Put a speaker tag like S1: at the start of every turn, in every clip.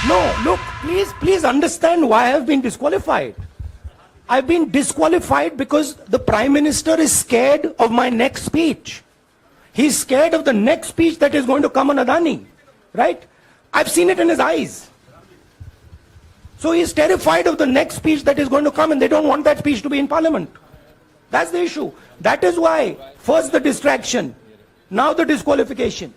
S1: No, look, please understand why I have been disqualified. I've been disqualified because the Prime Minister is scared of my next speech. He's scared of the next speech that is going to come on Adani, right? I've seen it in his eyes. So he's terrified of the next speech that is going to come, and they don't want that speech to be in Parliament. That's the issue. That is why, first the distraction, now the disqualification.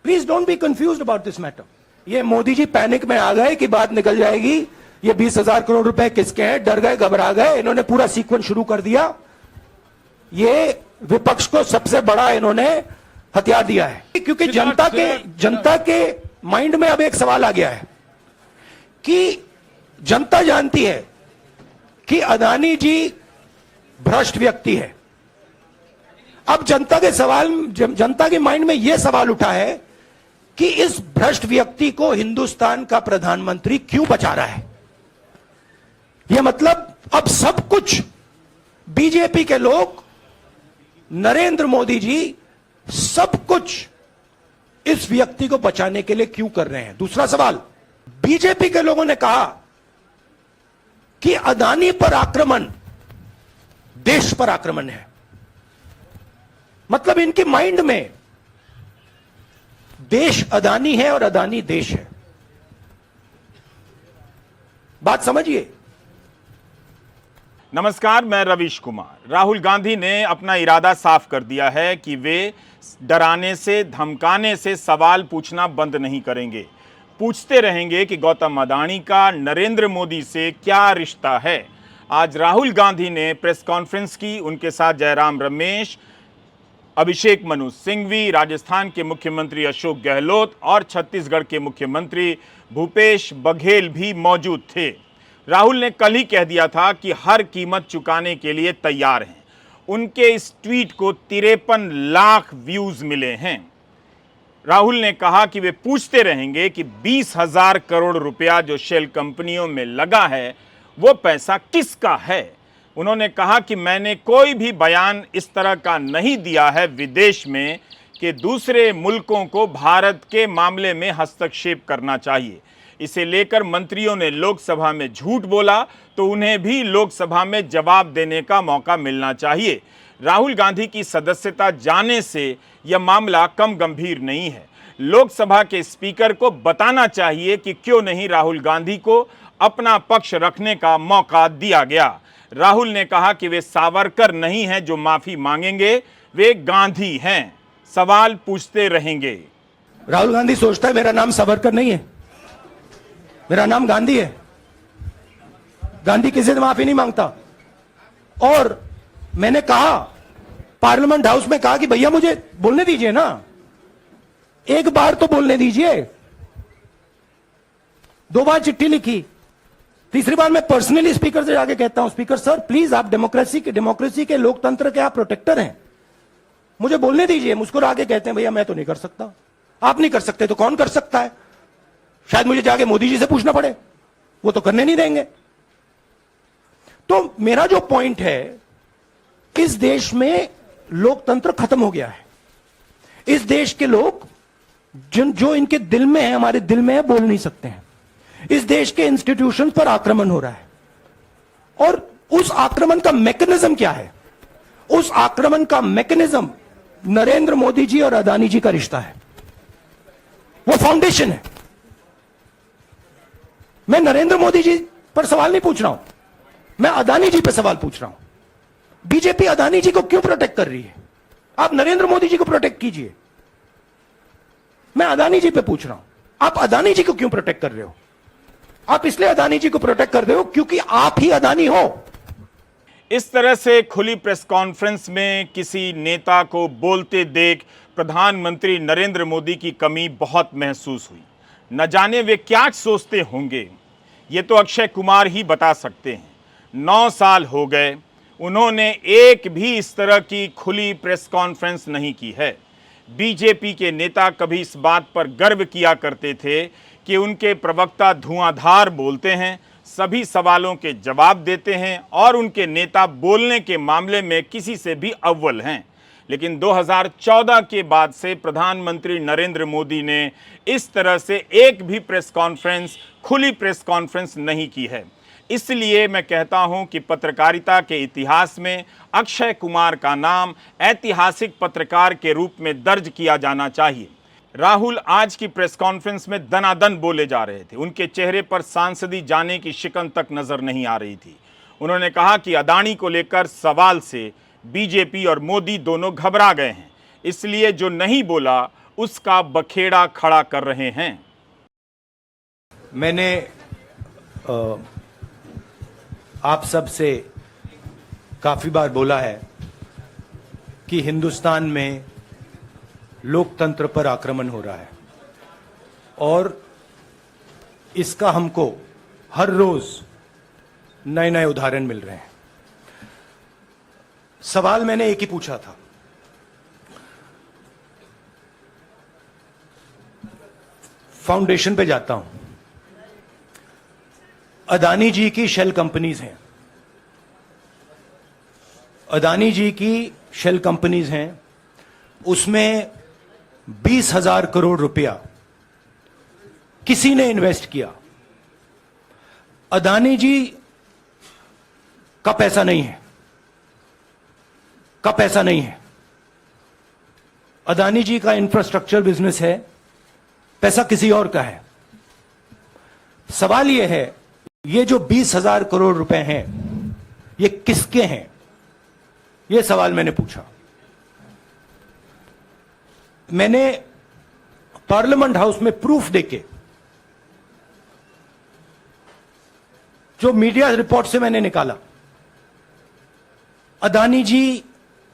S1: Please don't be confused about this matter. ये Modi ji panic में आ गए कि बात निकल जाएगी, ये 20,000 करोड़ रुपए किसके हैं, डर गए, घबरा गए, इन्होंने पूरा सीक्वेंस शुरू कर दिया। ये विपक्ष को सबसे बड़ा इन्होंने हथियार दिया है, क्योंकि जनता के माइंड में अब एक सवाल आ गया है कि जनता जानती है कि अदानी जी भ्रष्ट व्यक्ति है। अब जनता के माइंड में यह सवाल उठा है कि इस भ्रष्ट व्यक्ति को हिंदुस्तान का प्रधानमंत्री क्यों बचा रहा है। यह मतलब अब सब कुछ बीजेपी के लोग, नरेंद्र मोदी जी सब कुछ इस व्यक्ति को बचाने के लिए क्यों कर रहे हैं। दूसरा सवाल, बीजेपी के लोगों ने कहा कि अदानी पर आक्रमण देश पर आक्रमण है। मतलब इनके माइंड में देश अदानी है और अदानी देश है। बात समझिए।
S2: नमस्कार, मैं रवीश कुमार। राहुल गांधी ने अपना इरादा साफ कर दिया है कि वे डराने से, धमकाने से सवाल पूछना बंद नहीं करेंगे। पूछते रहेंगे कि गौतम अडानी का नरेंद्र मोदी से क्या रिश्ता है। आज राहुल गांधी ने प्रेस कॉन्फ्रेंस की। उनके साथ जयराम रमेश, अभिषेक मनु सिंघवी, राजस्थान के मुख्यमंत्री अशोक गहलोत और छत्तीसगढ़ के मुख्यमंत्री भूपेश बघेल भी मौजूद थे। राहुल ने कल ही कह दिया था कि हर कीमत चुकाने के लिए तैयार हैं। उनके इस ट्वीट को 53 लाख व्यूज मिले हैं। राहुल ने कहा कि वे पूछते रहेंगे कि 20,000 करोड़ रुपया जो शेल कंपनियों में लगा है वो पैसा किसका है। उन्होंने कहा कि मैंने कोई भी बयान इस तरह का नहीं दिया है विदेश में कि दूसरे मुल्कों को भारत के मामले में हस्तक्षेप करना चाहिए। इसे लेकर मंत्रियों ने लोकसभा में झूठ बोला तो उन्हें भी लोकसभा में जवाब देने का मौका मिलना चाहिए। राहुल गांधी की सदस्यता जाने से यह मामला कम गंभीर नहीं है। लोकसभा के स्पीकर को बताना चाहिए कि क्यों नहीं राहुल गांधी को अपना पक्ष रखने का मौका दिया गया। राहुल ने कहा कि वे सावरकर नहीं हैं जो माफी मांगेंगे, वे गांधी हैं, सवाल पूछते रहेंगे।
S1: राहुल गांधी सोचता है मेरा नाम सावरकर नहीं है, मेरा नाम गांधी है। गांधी किसी से माफी नहीं मांगता। और मैंने कहा, पार्लियामेंट हाउस में कहा कि भैया मुझे बोलने दीजिए ना, एक बार तो बोलने दीजिए। 2 बार चिट्ठी लिखी, तीसरी बार मैं पर्सनली स्पीकर से जाके कहता हूं, स्पीकर सर प्लीज, आप डेमोक्रेसी के लोकतंत्र के आप प्रोटेक्टर हैं, मुझे बोलने दीजिए। मुस्कुरा के कहते हैं भैया मैं तो नहीं कर सकता। आप नहीं कर सकते तो कौन कर सकता है? शायद मुझे जाके मोदी जी से पूछना पड़े, वो तो करने नहीं देंगे। तो मेरा जो पॉइंट है, इस देश में लोकतंत्र खत्म हो गया है। इस देश के लोग जो इनके दिल में है, हमारे दिल में है, बोल नहीं सकते हैं। इस देश के इंस्टीट्यूशन पर आक्रमण हो रहा है। और उस आक्रमण का मैकेनिज्म क्या है? उस आक्रमण का मैकेनिज्म नरेंद्र मोदी जी और अदानी जी का रिश्ता है, वो फाउंडेशन है। मैं नरेंद्र मोदी जी पर सवाल नहीं पूछ रहा हूं, मैं अदानी जी पर सवाल पूछ रहा हूं। बीजेपी अदानी जी को क्यों प्रोटेक्ट कर रही है? आप नरेंद्र मोदी जी को प्रोटेक्ट कीजिए। मैं अदानी जी पे पूछ रहा हूं, आप अदानी जी को क्यों प्रोटेक्ट कर रहे हो? आप इसलिए अदानी जी को प्रोटेक्ट कर रहे हो क्योंकि आप ही अदानी हो।
S2: इस तरह से खुली प्रेस कॉन्फ्रेंस में किसी नेता को बोलते देख प्रधानमंत्री नरेंद्र मोदी की कमी बहुत महसूस हुई। न जाने वे क्या सोचते होंगे, ये तो अक्षय कुमार ही बता सकते हैं। 9 साल हो गए, उन्होंने एक भी इस तरह की खुली प्रेस कॉन्फ्रेंस नहीं की है। बीजेपी के नेता कभी इस बात पर गर्व किया करते थे कि उनके प्रवक्ता धुआंधार बोलते हैं, सभी सवालों के जवाब देते हैं और उनके नेता बोलने के मामले में किसी से भी अव्वल हैं। लेकिन 2014 के बाद से प्रधानमंत्री नरेंद्र मोदी ने इस तरह से एक भी प्रेस कॉन्फ्रेंस, खुली प्रेस कॉन्फ्रेंस नहीं की है। इसलिए मैं कहता हूं कि पत्रकारिता के इतिहास में अक्षय कुमार का नाम ऐतिहासिक पत्रकार के रूप में दर्ज किया जाना चाहिए। राहुल आज की प्रेस कॉन्फ्रेंस में दनादन बोले जा रहे थे। उनके चेहरे पर सांसदी जाने की शिकन तक नजर नहीं आ रही थी। उन्होंने कहा कि अदानी को लेकर सवाल से बीजेपी और मोदी दोनों घबरा गए हैं, इसलिए जो नहीं बोला उसका बखेड़ा खड़ा कर रहे हैं।
S1: मैंने आप सब से काफी बार बोला है कि हिंदुस्तान में लोकतंत्र पर आक्रमण हो रहा है और इसका हमको हर रोज नए नए उदाहरण मिल रहे हैं। सवाल मैंने एक ही पूछा था, फाउंडेशन पे जाता हूं, अदानी जी की शेल कंपनीज हैं, अदानी जी की शेल कंपनीज हैं, उसमें 20,000 करोड़ रुपया किसी ने इन्वेस्ट किया। अदानी जी का पैसा नहीं है, का पैसा नहीं है। अदानी जी का इंफ्रास्ट्रक्चर बिजनेस है, पैसा किसी और का है। सवाल यह है, ये जो 20,000 करोड़ रुपए हैं, ये किसके हैं? यह सवाल मैंने पूछा। मैंने पार्लियामेंट हाउस में प्रूफ देके, जो मीडिया रिपोर्ट से मैंने निकाला, अदानी जी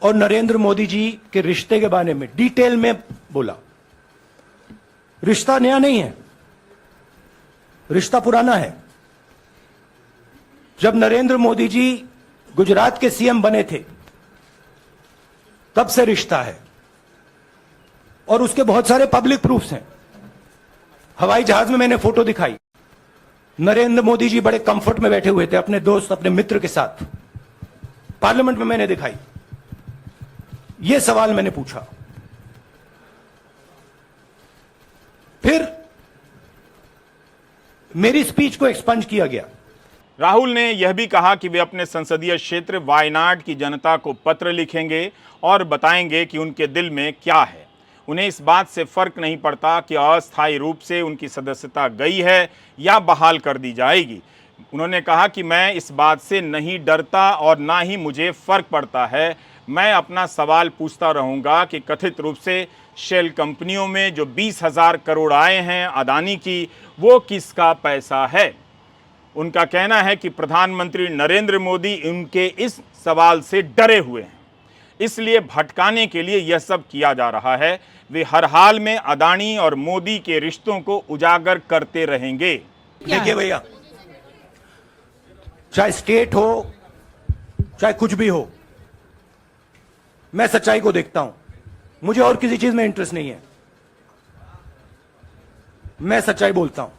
S1: और नरेंद्र मोदी जी के रिश्ते के बारे में डिटेल में बोला। रिश्ता नया नहीं है, रिश्ता पुराना है। जब नरेंद्र मोदी जी गुजरात के सीएम बने थे, तब से रिश्ता है और उसके बहुत सारे पब्लिक प्रूफ्स हैं। हवाई जहाज में मैंने फोटो दिखाई, नरेंद्र मोदी जी बड़े कंफर्ट में बैठे हुए थे अपने दोस्त, अपने मित्र के साथ। पार्लियामेंट में मैंने दिखाई। यह सवाल मैंने पूछा। फिर मेरी स्पीच को एक्सपंज किया गया।
S2: राहुल ने यह भी कहा कि वे अपने संसदीय क्षेत्र वायनाड की जनता को पत्र लिखेंगे और बताएंगे कि उनके दिल में क्या है। उन्हें इस बात से फर्क नहीं पड़ता कि अस्थायी रूप से उनकी सदस्यता गई है या बहाल कर दी जाएगी। उन्होंने कहा कि मैं इस बात से नहीं डरता और ना ही मुझे फर्क पड़ता है। मैं अपना सवाल पूछता रहूंगा कि कथित रूप से शेल कंपनियों में जो 20,000 करोड़ आए हैं अदानी की, वो किसका पैसा है। उनका कहना है कि प्रधानमंत्री नरेंद्र मोदी उनके इस सवाल से डरे हुए हैं, इसलिए भटकाने के लिए यह सब किया जा रहा है। वे हर हाल में अदानी और मोदी के रिश्तों को उजागर करते रहेंगे।
S1: देखिए भैया, चाहे स्टेट हो, चाहे कुछ भी हो, मैं सच्चाई को देखता हूं। मुझे और किसी चीज में इंटरेस्ट नहीं है। मैं सच्चाई बोलता हूं।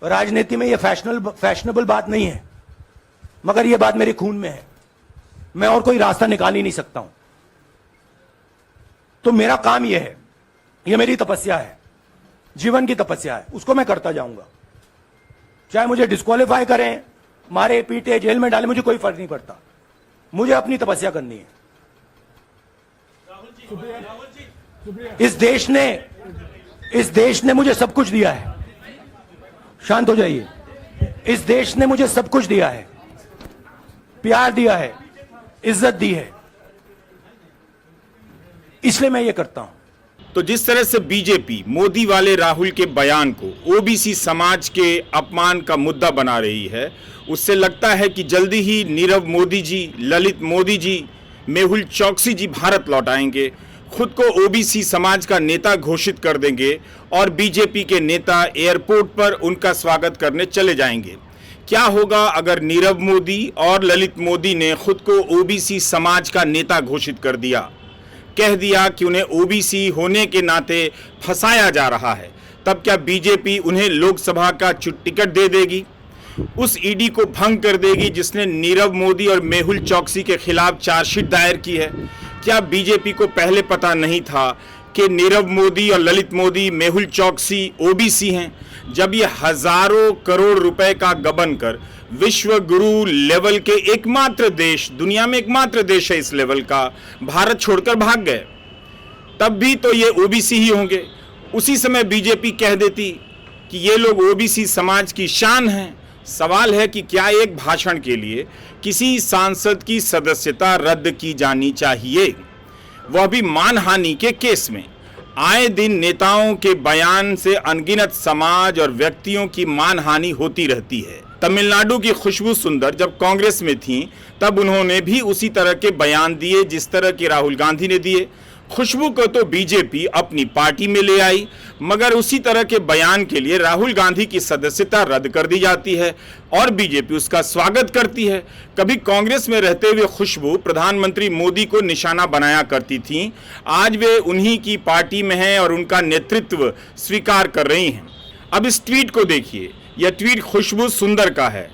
S1: राजनीति में यह फैशनेबल बात नहीं है, मगर यह बात मेरे खून में है। मैं और कोई रास्ता निकाल ही नहीं सकता हूं। तो मेरा काम यह है, यह मेरी तपस्या है, जीवन की तपस्या है, उसको मैं करता जाऊंगा। चाहे मुझे डिस्क्वालीफाई करें, मारे पीटे, जेल में डाले, मुझे कोई फर्क नहीं पड़ता। मुझे अपनी तपस्या करनी है। इस देश ने मुझे सब कुछ दिया है। शांत हो जाइए। इस देश ने मुझे सब कुछ दिया है, प्यार दिया है, इज्जत दी है, इसलिए मैं ये करता हूं।
S2: तो जिस तरह से बीजेपी मोदी वाले राहुल के बयान को ओबीसी समाज के अपमान का मुद्दा बना रही है, उससे लगता है कि जल्दी ही नीरव मोदी जी, ललित मोदी जी, मेहुल चौकसी जी भारत लौट आएंगे, खुद को ओबीसी समाज का नेता घोषित कर देंगे और बीजेपी के नेता एयरपोर्ट पर उनका स्वागत करने चले जाएंगे। क्या होगा अगर नीरव मोदी और ललित मोदी ने खुद को ओबीसी समाज का नेता घोषित कर दिया, कह दिया कि उन्हें ओबीसी होने के नाते फंसाया जा रहा है? तब क्या बीजेपी उन्हें लोकसभा का टिकट दे देगी, उस ईडी को भंग कर देगी जिसने नीरव मोदी और मेहुल चौकसी के खिलाफ चार्जशीट दायर की है? क्या बीजेपी को पहले पता नहीं था कि नीरव मोदी और ललित मोदी, मेहुल चौकसी ओबीसी हैं? जब ये हजारों करोड़ रुपए का गबन कर विश्व गुरु लेवल के एकमात्र देश, दुनिया में एकमात्र देश है इस लेवल का, भारत छोड़कर भाग गए, तब भी तो ये ओबीसी ही होंगे। उसी समय बीजेपी कह देती कि ये लोग ओबीसी समाज की शान हैं। सवाल है कि क्या एक भाषण के लिए किसी सांसद की सदस्यता रद्द की जानी चाहिए, वह भी मानहानि के केस में? आए दिन नेताओं के बयान से अनगिनत समाज और व्यक्तियों की मानहानि होती रहती है। तमिलनाडु की खुशबू सुंदर जब कांग्रेस में थीं, तब उन्होंने भी उसी तरह के बयान दिए जिस तरह के राहुल गांधी ने दिए। खुशबू को तो बीजेपी अपनी पार्टी में ले आई, मगर उसी तरह के बयान के लिए राहुल गांधी की सदस्यता रद्द कर दी जाती है और बीजेपी उसका स्वागत करती है। कभी कांग्रेस में रहते हुए खुशबू प्रधानमंत्री मोदी को निशाना बनाया करती थीं, आज वे उन्हीं की पार्टी में हैं और उनका नेतृत्व स्वीकार कर रही हैं। अब इस ट्वीट को देखिए, यह ट्वीट खुशबू सुंदर का है।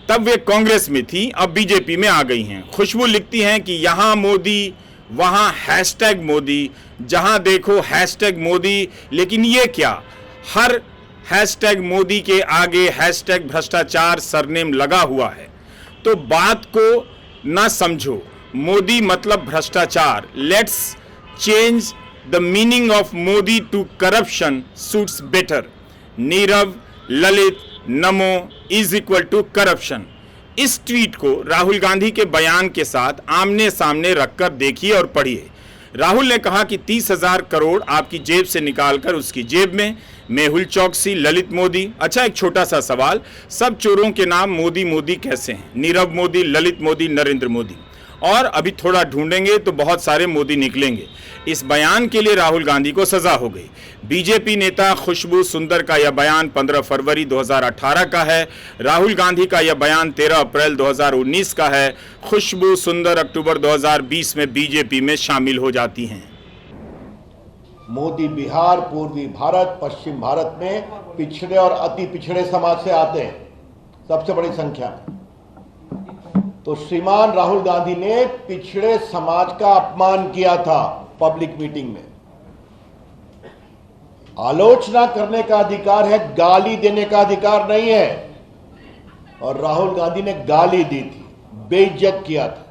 S2: तब वे कांग्रेस में थी, अब बीजेपी में आ गई हैं। खुशबू लिखती हैं कि यहाँ मोदी, वहां हैशटैग मोदी, जहां देखो हैशटैग मोदी। लेकिन ये क्या, हर हैशटैग मोदी के आगे हैशटैग भ्रष्टाचार सरनेम लगा हुआ है। तो बात को ना समझो, मोदी मतलब भ्रष्टाचार। Let's change the meaning of Modi to corruption suits better. Nirav, Lalit, NaMo is equal to corruption. इस ट्वीट को राहुल गांधी के बयान के साथ आमने सामने रखकर देखिए और पढ़िए। राहुल ने कहा कि 30,000 करोड़ आपकी जेब से निकालकर उसकी जेब में। मेहुल चौकसी, ललित मोदी। अच्छा, एक छोटा सा सवाल, सब चोरों के नाम मोदी मोदी कैसे हैं? नीरव मोदी, ललित मोदी, नरेंद्र मोदी, और अभी थोड़ा ढूंढेंगे तो बहुत सारे मोदी निकलेंगे। इस बयान के लिए राहुल गांधी को सजा हो गई। बीजेपी नेता खुशबू सुंदर का यह बयान 15 फरवरी 2018 का है। राहुल गांधी का यह बयान 13 अप्रैल 2019 का है। खुशबू सुंदर अक्टूबर 2020 में बीजेपी में शामिल हो जाती हैं।
S3: मोदी बिहार, पूर्वी भारत, पश्चिम भारत में पिछड़े और अति पिछड़े समाज से आते हैं, सबसे बड़ी संख्या में। तो श्रीमान राहुल गांधी ने पिछड़े समाज का अपमान किया था पब्लिक मीटिंग में। आलोचना करने का अधिकार है, गाली देने का अधिकार नहीं है। और राहुल गांधी ने गाली दी थी, बेइज्जत किया था,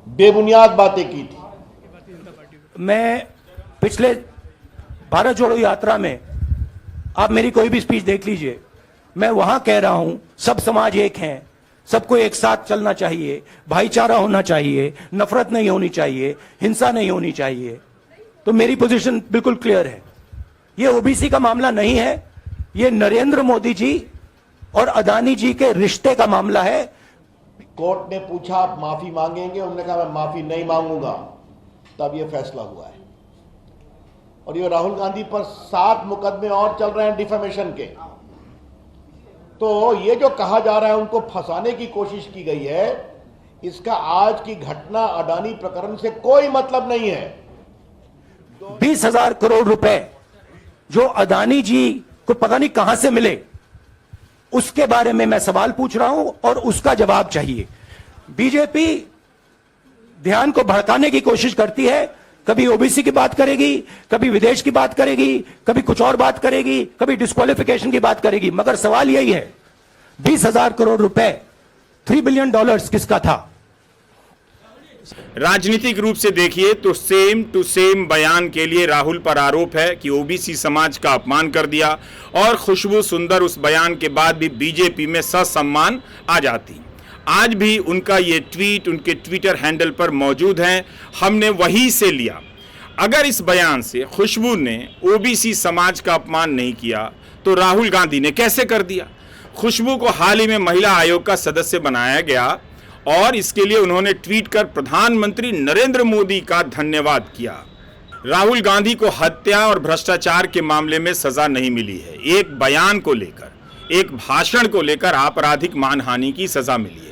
S3: बेबुनियाद बातें की थी।
S1: मैं पिछले भारत जोड़ो यात्रा में, आप मेरी कोई भी स्पीच देख लीजिए, मैं वहां कह रहा हूं सब समाज एक हैं, सबको एक साथ चलना चाहिए, भाईचारा होना चाहिए, नफरत नहीं होनी चाहिए, हिंसा नहीं होनी चाहिए। तो मेरी पोजीशन बिल्कुल क्लियर है। ये ओबीसी का मामला नहीं है, ये नरेंद्र मोदी जी और अदानी जी के रिश्ते का मामला है।
S3: कोर्ट ने पूछा आप माफी मांगेंगे, उन्होंने कहा मैं माफी नहीं मांगूंगा। तब यह फैसला हुआ है। और ये राहुल गांधी पर 7 मुकदमे और चल रहे हैं डिफेमेशन के। तो ये जो कहा जा रहा है उनको फंसाने की कोशिश की गई है, इसका आज की घटना अडानी प्रकरण से कोई मतलब नहीं है।
S1: 20,000 करोड़ रुपए जो अदानी जी को पता नहीं कहां से मिले, उसके बारे में मैं सवाल पूछ रहा हूं और उसका जवाब चाहिए। बीजेपी ध्यान को भड़काने की कोशिश करती है, कभी ओबीसी की बात करेगी, कभी विदेश की बात करेगी, कभी कुछ और बात करेगी, कभी डिस्क्वालिफिकेशन की बात करेगी, मगर सवाल यही है 20,000 करोड़ रुपए, $3 बिलियन किसका था?
S2: राजनीतिक रूप से देखिए तो सेम टू सेम बयान के लिए राहुल पर आरोप है कि ओबीसी समाज का अपमान कर दिया, और खुशबू सुंदर उस बयान के बाद भी बीजेपी में ससम्मान आ जाती। आज भी उनका ये ट्वीट उनके ट्विटर हैंडल पर मौजूद है, हमने वहीं से लिया। अगर इस बयान से खुशबू ने ओबीसी समाज का अपमान नहीं किया तो राहुल गांधी ने कैसे कर दिया? खुशबू को हाल ही में महिला आयोग का सदस्य बनाया गया और इसके लिए उन्होंने ट्वीट कर प्रधानमंत्री नरेंद्र मोदी का धन्यवाद किया। राहुल गांधी को हत्या और भ्रष्टाचार के मामले में सजा नहीं मिली है, एक बयान को लेकर, एक भाषण को लेकर आपराधिक मानहानि की सजा मिली है।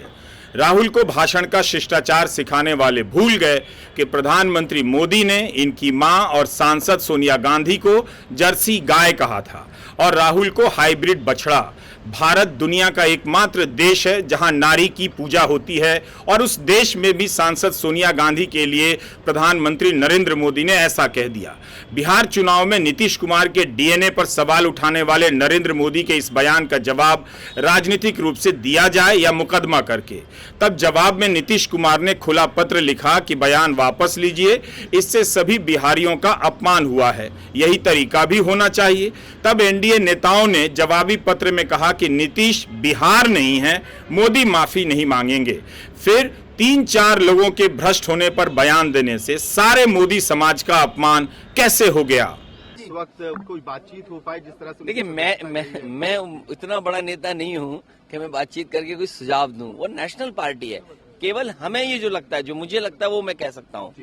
S2: राहुल को भाषण का शिष्टाचार सिखाने वाले भूल गए कि प्रधानमंत्री मोदी ने इनकी मां और सांसद सोनिया गांधी को जर्सी गाय कहा था और राहुल को हाइब्रिड बछड़ा। भारत दुनिया का एकमात्र देश है जहां नारी की पूजा होती है और उस देश में भी सांसद सोनिया गांधी के लिए प्रधानमंत्री नरेंद्र मोदी ने ऐसा कह दिया। बिहार चुनाव में नीतीश कुमार के डीएनए पर सवाल उठाने वाले नरेंद्र मोदी के इस बयान का जवाब राजनीतिक रूप से दिया जाए या मुकदमा करके। तब जवाब में नीतीश कुमार ने खुला पत्र लिखा कि बयान वापस लीजिए, इससे सभी बिहारियों का अपमान हुआ है, यही तरीका भी होना चाहिए। तब एनडीए नेताओं ने जवाबी पत्र में कहा कि नीतीश बिहार नहीं है, मोदी माफी नहीं मांगेंगे। फिर 3-4 लोगों के भ्रष्ट होने पर बयान देने से सारे मोदी समाज का अपमान कैसे हो गया?
S4: इस वक्त कोई बातचीत हो पाए जिस तरह से?
S5: देखिए, मैं इतना बड़ा नेता नहीं हूँ कि मैं बातचीत करके कोई सुझाव दूं। वो नेशनल पार्टी है। केवल हमें ये जो लगता है, जो मुझे लगता है वो मैं कह सकता हूँ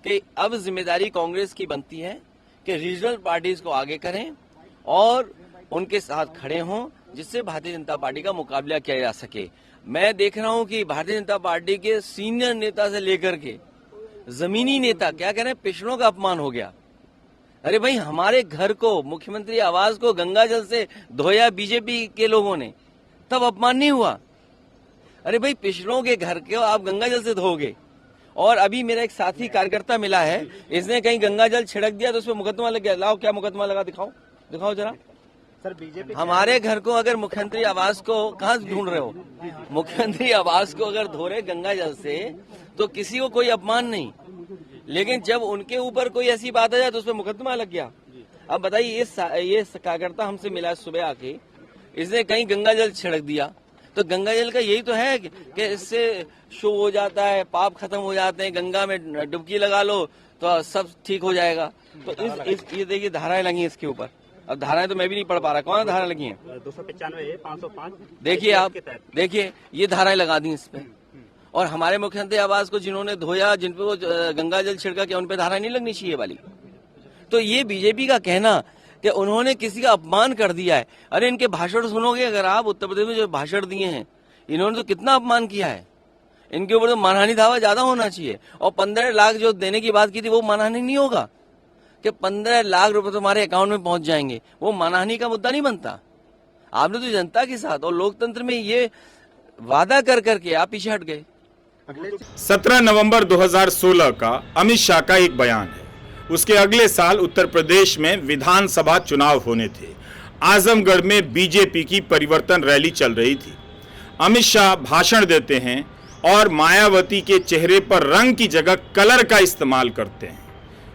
S5: कि अब जिम्मेदारी कांग्रेस की बनती है कि रीजनल पार्टीज को आगे करें और उनके साथ खड़े हों, जिससे भारतीय जनता पार्टी का मुकाबला किया जा सके। मैं देख रहा हूं कि भारतीय जनता पार्टी के सीनियर नेता से लेकर के जमीनी नेता क्या कह रहे हैं, पिछड़ों का अपमान हो गया। अरे भाई, हमारे घर को, मुख्यमंत्री आवास को गंगा जल से धोया बीजेपी के लोगों ने, तब अपमान नहीं हुआ। अरे भाई, पिछड़ों के घर को आप गंगा जल से धोगे। और अभी मेरा एक साथी कार्यकर्ता मिला है, इसने कहीं गंगा जल छिड़क दिया तो उस पर मुकदमा लग गया। लाओ, क्या मुकदमा लगा, दिखाओ जरा।
S4: सर, बीजेपी
S5: हमारे घर को अगर मुख्यमंत्री आवास को कहाँ ढूंढ रहे हो, मुख्यमंत्री आवास को अगर धो रहे गंगा जल से तो किसी को कोई अपमान नहीं, लेकिन जब उनके ऊपर कोई ऐसी बात आ जाए तो उस पर मुकदमा लग गया। अब बताइए, ये कार्यकर्ता हमसे मिला सुबह आके, इसने कहीं गंगा जल छिड़क दिया, तो गंगा जल का यही तो है कि इससे शुभ हो जाता है, पाप खत्म हो जाते हैं, गंगा में डुबकी लगा लो तो सब ठीक हो जाएगा। तो ये देखिए धाराएं लगी इसके ऊपर। अब धाराएं तो मैं भी नहीं पढ़ पा रहा, कौन धाराएं लगी हैं?
S4: 295 505।
S5: देखिए, आप देखिए, ये धाराएं लगा दी इस पे। और हमारे मुख्यमंत्री आवास को जिन्होंने धोया, जिन पे वो गंगा जल छिड़का, क्या उन पे धाराएं नहीं लगनी चाहिए वाली? तो ये बीजेपी का कहना कि उन्होंने किसी का अपमान कर दिया है। अरे इनके भाषण सुनोगे अगर आप, उत्तर प्रदेश में जो भाषण दिए हैं इन्होंने तो कितना अपमान किया है। इनके ऊपर तो मानहानि दावा ज्यादा होना चाहिए। और 15 लाख जो देने की बात की थी वो मानहानि नहीं होगा कि 15 लाख रुपए तुम्हारे अकाउंट में पहुंच जाएंगे, वो मानहानि का मुद्दा नहीं बनता। आपने तो जनता के साथ और लोकतंत्र में ये वादा कर करके आप पीछे हट गए।
S2: 17 नवंबर 2016 का अमित शाह का एक बयान है। उसके अगले साल उत्तर प्रदेश में विधानसभा चुनाव होने थे। आजमगढ़ में बीजेपी की परिवर्तन रैली चल रही थी। अमित शाह भाषण देते हैं और मायावती के चेहरे पर रंग की जगह कलर का इस्तेमाल करते हैं।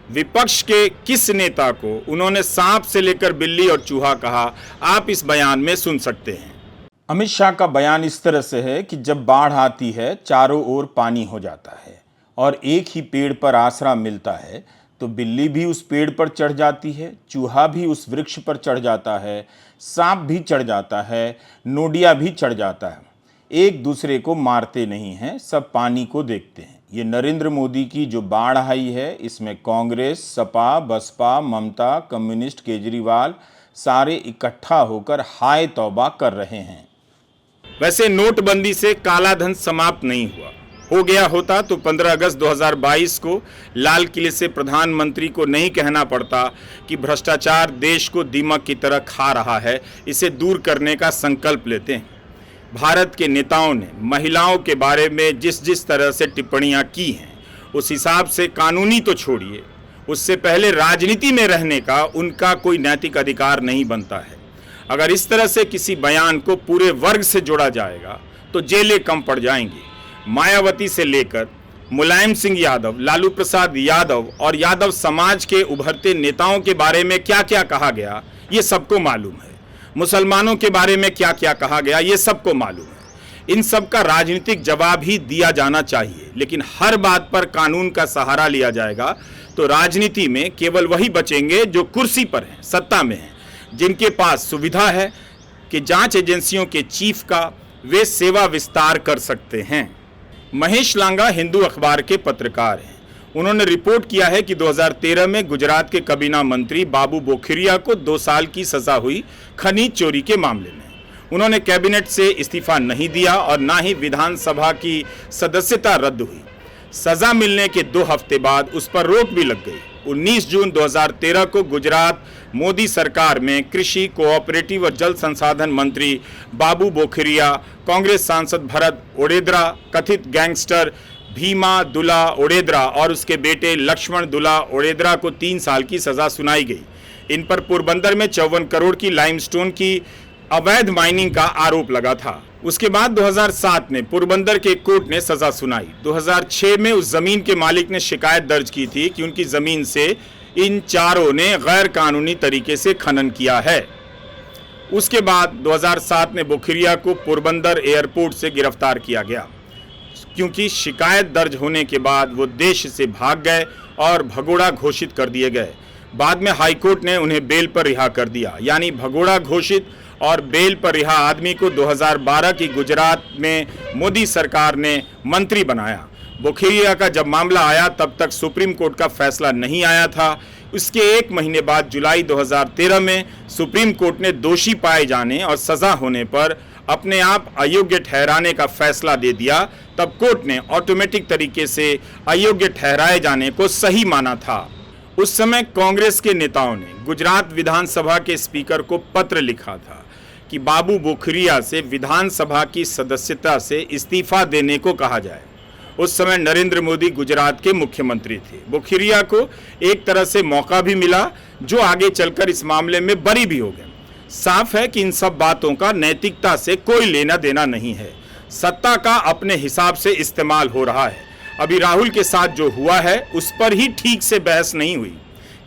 S2: विपक्ष के किस नेता को उन्होंने सांप से लेकर बिल्ली और चूहा कहा, आप इस बयान में सुन सकते हैं। अमित शाह का बयान इस तरह से है कि जब बाढ़ आती है, चारों ओर पानी हो जाता है और एक ही पेड़ पर आसरा मिलता है, तो बिल्ली भी उस पेड़ पर चढ़ जाती है, चूहा भी उस वृक्ष पर चढ़ जाता है, सांप भी चढ़ जाता है, नोडिया भी चढ़ जाता है। एक दूसरे को मारते नहीं हैं, सब पानी को देखते हैं। ये नरेंद्र मोदी की जो बाढ़ आई है, इसमें कांग्रेस, सपा, बसपा, ममता, कम्युनिस्ट, केजरीवाल सारे इकट्ठा होकर हाय तौबा कर रहे हैं। वैसे नोटबंदी से काला धन समाप्त नहीं हुआ। हो गया होता तो 15 अगस्त 2022 को लाल किले से प्रधानमंत्री को नहीं कहना पड़ता कि भ्रष्टाचार देश को दीमक की तरह खा रहा है, इसे दूर करने का संकल्प लेते हैं। भारत के नेताओं ने महिलाओं के बारे में जिस जिस तरह से टिप्पणियां की हैं, उस हिसाब से कानूनी तो छोड़िए, उससे पहले राजनीति में रहने का उनका कोई नैतिक अधिकार नहीं बनता है। अगर इस तरह से किसी बयान को पूरे वर्ग से जोड़ा जाएगा तो जेलें कम पड़ जाएंगी। मायावती से लेकर मुलायम सिंह यादव, लालू प्रसाद यादव और यादव समाज के उभरते नेताओं के बारे में क्या क्या कहा गया ये सबको मालूम है। मुसलमानों के बारे में क्या क्या कहा गया ये सबको मालूम है। इन सब का राजनीतिक जवाब ही दिया जाना चाहिए, लेकिन हर बात पर कानून का सहारा लिया जाएगा तो राजनीति में केवल वही बचेंगे जो कुर्सी पर हैं, सत्ता में हैं, जिनके पास सुविधा है कि जांच एजेंसियों के चीफ का वे सेवा विस्तार कर सकते हैं। महेश लांगा हिंदू अखबार के पत्रकार हैं। उन्होंने रिपोर्ट किया है कि 2013 में गुजरात के काबीना मंत्री बाबू बोखिरिया को 2 साल की सजा हुई खनिज चोरी के मामले में। उन्होंने कैबिनेट से इस्तीफा नहीं दिया और ना ही विधानसभा की सदस्यता रद्द हुई। सजा मिलने के 2 हफ्ते बाद उस पर रोक भी लग गई। 19 जून 2013 को गुजरात मोदी सरकार में कृषि, कोऑपरेटिव और जल संसाधन मंत्री बाबू बोखरिया, कांग्रेस सांसद भरत ओडेद्रा, कथित गैंगस्टर भीमा दुला ओडेद्रा और उसके बेटे लक्ष्मण दुला ओडेद्रा को 3 साल की सजा सुनाई गई। इन पर पोरबंदर में 54 करोड़ की लाइमस्टोन की अवैध माइनिंग का आरोप लगा था। उसके बाद 2007 में पोरबंदर के कोर्ट ने सजा सुनाई। 2006 में उस जमीन के मालिक ने शिकायत दर्ज की थी कि उनकी जमीन से इन चारों ने गैर कानूनी तरीके से खनन किया है। उसके बाद 2007 में बोखरिया को पोरबंदर एयरपोर्ट से गिरफ्तार किया गया, क्योंकि शिकायत दर्ज होने के बाद वो देश से भाग गए और भगोड़ा घोषित कर दिए गए। बाद में हाईकोर्ट ने उन्हें बेल पर रिहा कर दिया। यानी भगोड़ा घोषित और बेल पर रिहा आदमी को 2012 की गुजरात में मोदी सरकार ने मंत्री बनाया। बोखरिया का जब मामला आया तब तक सुप्रीम कोर्ट का फैसला नहीं आया था। उसके 1 महीने बाद जुलाई 2013 में सुप्रीम कोर्ट ने दोषी पाए जाने और सजा होने पर अपने आप अयोग्य ठहराने का फैसला दे दिया। तब कोर्ट ने ऑटोमेटिक तरीके से अयोग्य ठहराए जाने को सही माना था। उस समय कांग्रेस के नेताओं ने गुजरात विधानसभा के स्पीकर को पत्र लिखा था कि बाबू बोखरिया से विधानसभा की सदस्यता से इस्तीफा देने को कहा जाए। उस समय नरेंद्र मोदी गुजरात के मुख्यमंत्री थे। बोखरिया को एक तरह से मौका भी मिला, जो आगे चलकर इस मामले में बरी भी हो गए। साफ है कि इन सब बातों का नैतिकता से कोई लेना देना नहीं है। सत्ता का अपने हिसाब से इस्तेमाल हो रहा है। अभी राहुल के साथ जो हुआ है उस पर ही ठीक से बहस नहीं हुई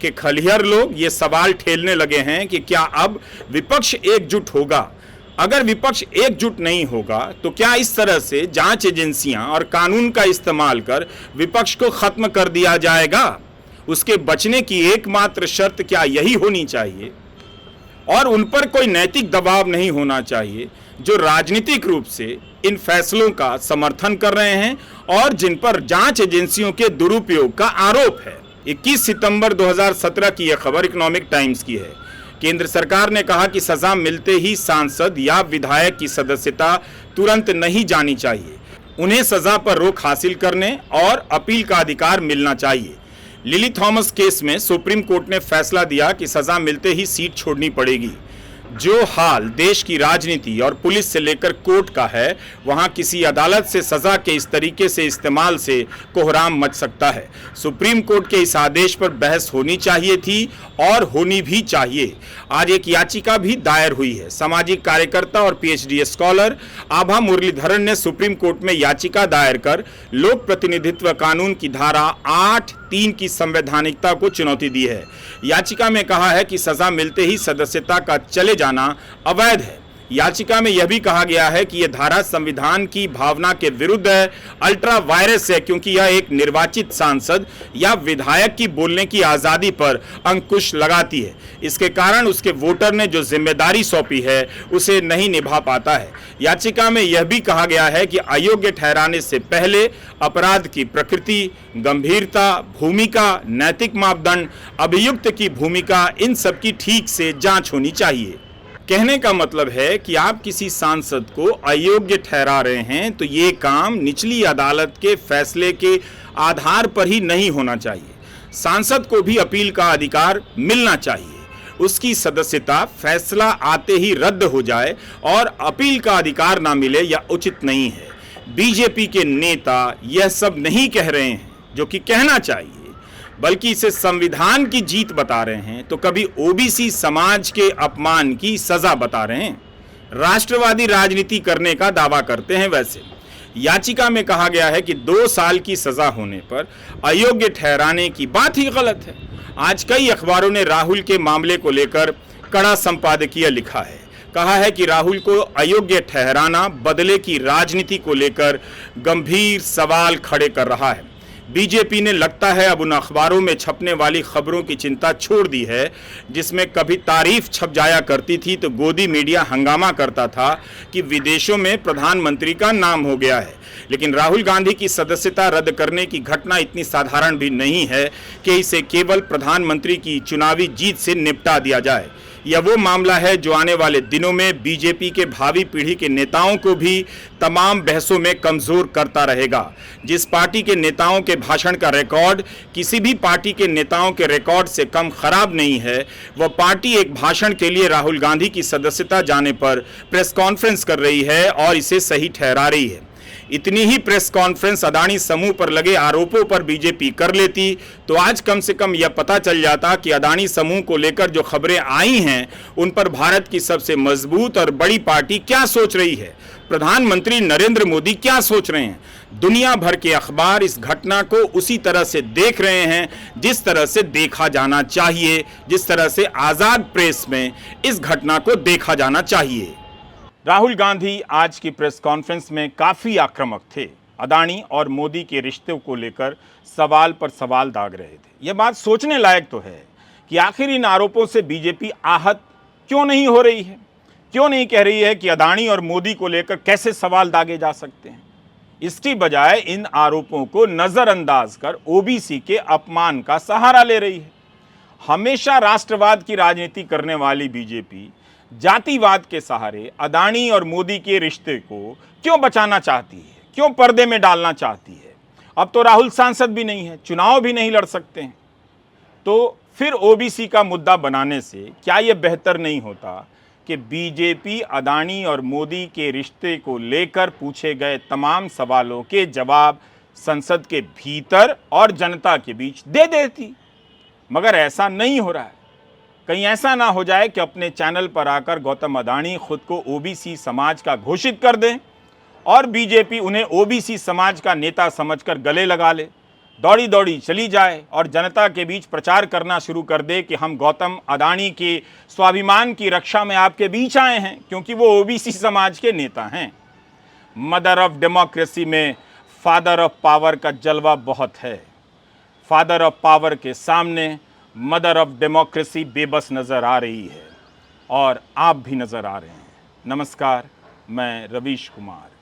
S2: कि खलिहर लोग ये सवाल ठेलने लगे हैं कि क्या अब विपक्ष एकजुट होगा। अगर विपक्ष एकजुट नहीं होगा तो क्या इस तरह से जांच एजेंसियां और कानून का इस्तेमाल कर विपक्ष को खत्म कर दिया जाएगा? उसके बचने की एकमात्र शर्त क्या यही होनी चाहिए? और उन पर कोई नैतिक दबाव नहीं होना चाहिए जो राजनीतिक रूप से इन फैसलों का समर्थन कर रहे हैं और जिन पर जांच एजेंसियों के दुरुपयोग का आरोप है। 21 सितंबर 2017 की यह खबर इकोनॉमिक टाइम्स की है। केंद्र सरकार ने कहा कि सजा मिलते ही सांसद या विधायक की सदस्यता तुरंत नहीं जानी चाहिए। उन्हें सजा पर रोक हासिल करने और अपील का अधिकार मिलना चाहिए। लिली थॉमस केस में सुप्रीम कोर्ट ने फैसला दिया कि सजा मिलते ही सीट छोड़नी पड़ेगी। जो हाल देश की राजनीति और पुलिस से लेकर कोर्ट का है, वहां किसी अदालत से सजा के इस तरीके से इस्तेमाल से कोहराम मच सकता है। सुप्रीम कोर्ट के इस आदेश पर बहस होनी चाहिए थी और होनी भी चाहिए। आज एक याचिका भी दायर हुई है। सामाजिक कार्यकर्ता और पीएचडी स्कॉलर आभा मुरलीधरन ने सुप्रीम कोर्ट में याचिका दायर कर लोक प्रतिनिधित्व कानून की धारा 8(3) की संवैधानिकता को चुनौती दी है। याचिका में कहा है कि सजा मिलते ही सदस्यता का चले जाना अवैध है। याचिका में यह भी कहा गया है कि यह धारा संविधान की भावना के विरुद्ध है, अल्ट्रा वायरस है, क्योंकि यह एक निर्वाचित सांसद या विधायक की बोलने की आजादी पर अंकुश लगाती है। इसके कारण उसके वोटर ने जो जिम्मेदारी सौंपी है उसे नहीं निभा पाता है। याचिका में यह भी कहा गया है कि अयोग्य ठहराने से पहले अपराध की प्रकृति, गंभीरता, भूमिका, नैतिक मापदंड, अभियुक्त की भूमिका, इन सब की ठीक से जांच होनी चाहिए। कहने का मतलब है कि आप किसी सांसद को अयोग्य ठहरा रहे हैं तो ये काम निचली अदालत के फैसले के आधार पर ही नहीं होना चाहिए। सांसद को भी अपील का अधिकार मिलना चाहिए। उसकी सदस्यता फैसला आते ही रद्द हो जाए और अपील का अधिकार ना मिले या उचित नहीं है। बीजेपी के नेता यह सब नहीं कह रहे हैं जो कि कहना चाहिए, बल्कि इसे संविधान की जीत बता रहे हैं, तो कभी ओबीसी समाज के अपमान की सजा बता रहे हैं। राष्ट्रवादी राजनीति करने का दावा करते हैं। वैसे याचिका में कहा गया है कि 2 साल की सजा होने पर अयोग्य ठहराने की बात ही गलत है। आज कई अखबारों ने राहुल के मामले को लेकर कड़ा संपादकीय लिखा है। कहा है कि राहुल को अयोग्य ठहराना बदले की राजनीति को लेकर गंभीर सवाल खड़े कर रहा है। बीजेपी ने लगता है अब उन अखबारों में छपने वाली खबरों की चिंता छोड़ दी है, जिसमें कभी तारीफ छप जाया करती थी तो गोदी मीडिया हंगामा करता था कि विदेशों में प्रधानमंत्री का नाम हो गया है। लेकिन राहुल गांधी की सदस्यता रद्द करने की घटना इतनी साधारण भी नहीं है कि इसे केवल प्रधानमंत्री की चुनावी जीत से निपटा दिया जाए। यह वो मामला है जो आने वाले दिनों में बीजेपी के भावी पीढ़ी के नेताओं को भी तमाम बहसों में कमजोर करता रहेगा। जिस पार्टी के नेताओं के भाषण का रिकॉर्ड किसी भी पार्टी के नेताओं के रिकॉर्ड से कम खराब नहीं है, वह पार्टी एक भाषण के लिए राहुल गांधी की सदस्यता जाने पर प्रेस कॉन्फ्रेंस कर रही है और इसे सही ठहरा रही है। इतनी ही प्रेस कॉन्फ्रेंस अदानी समूह पर लगे आरोपों पर बीजेपी कर लेती तो आज कम से कम यह पता चल जाता कि अदानी समूह को लेकर जो खबरें आई हैं उन पर भारत की सबसे मजबूत और बड़ी पार्टी क्या सोच रही है, प्रधानमंत्री नरेंद्र मोदी क्या सोच रहे हैं। दुनिया भर के अखबार इस घटना को उसी तरह से देख रहे हैं जिस तरह से देखा जाना चाहिए, जिस तरह से आजाद प्रेस में इस घटना को देखा जाना चाहिए। राहुल गांधी आज की प्रेस कॉन्फ्रेंस में काफ़ी आक्रामक थे। अदानी और मोदी के रिश्तों को लेकर सवाल पर सवाल दाग रहे थे। यह बात सोचने लायक तो है कि आखिर इन आरोपों से बीजेपी आहत क्यों नहीं हो रही है, क्यों नहीं कह रही है कि अदानी और मोदी को लेकर कैसे सवाल दागे जा सकते हैं। इसकी बजाय इन आरोपों को नज़रअंदाज कर ओबीसी के अपमान का सहारा ले रही है। हमेशा राष्ट्रवाद की राजनीति करने वाली बीजेपी जातिवाद के सहारे अदानी और मोदी के रिश्ते को क्यों बचाना चाहती है, क्यों पर्दे में डालना चाहती है। अब तो राहुल सांसद भी नहीं है, चुनाव भी नहीं लड़ सकते हैं, तो फिर ओबीसी का मुद्दा बनाने से क्या यह बेहतर नहीं होता कि बीजेपी अदानी और मोदी के रिश्ते को लेकर पूछे गए तमाम सवालों के जवाब संसद के भीतर और जनता के बीच दे देती। मगर ऐसा नहीं हो रहा है। कहीं ऐसा ना हो जाए कि अपने चैनल पर आकर गौतम अदानी खुद को ओबीसी समाज का घोषित कर दें और बीजेपी उन्हें ओबीसी समाज का नेता समझकर गले लगा ले, दौड़ी दौड़ी चली जाए और जनता के बीच प्रचार करना शुरू कर दे कि हम गौतम अदानी के स्वाभिमान की रक्षा में आपके बीच आए हैं क्योंकि वो ओबीसी समाज के नेता हैं। मदर ऑफ डेमोक्रेसी में फादर ऑफ पावर का जलवा बहुत है। फादर ऑफ पावर के सामने मदर ऑफ डेमोक्रेसी बेबस नज़र आ रही है और आप भी नज़र आ रहे हैं। नमस्कार, मैं रवीश कुमार।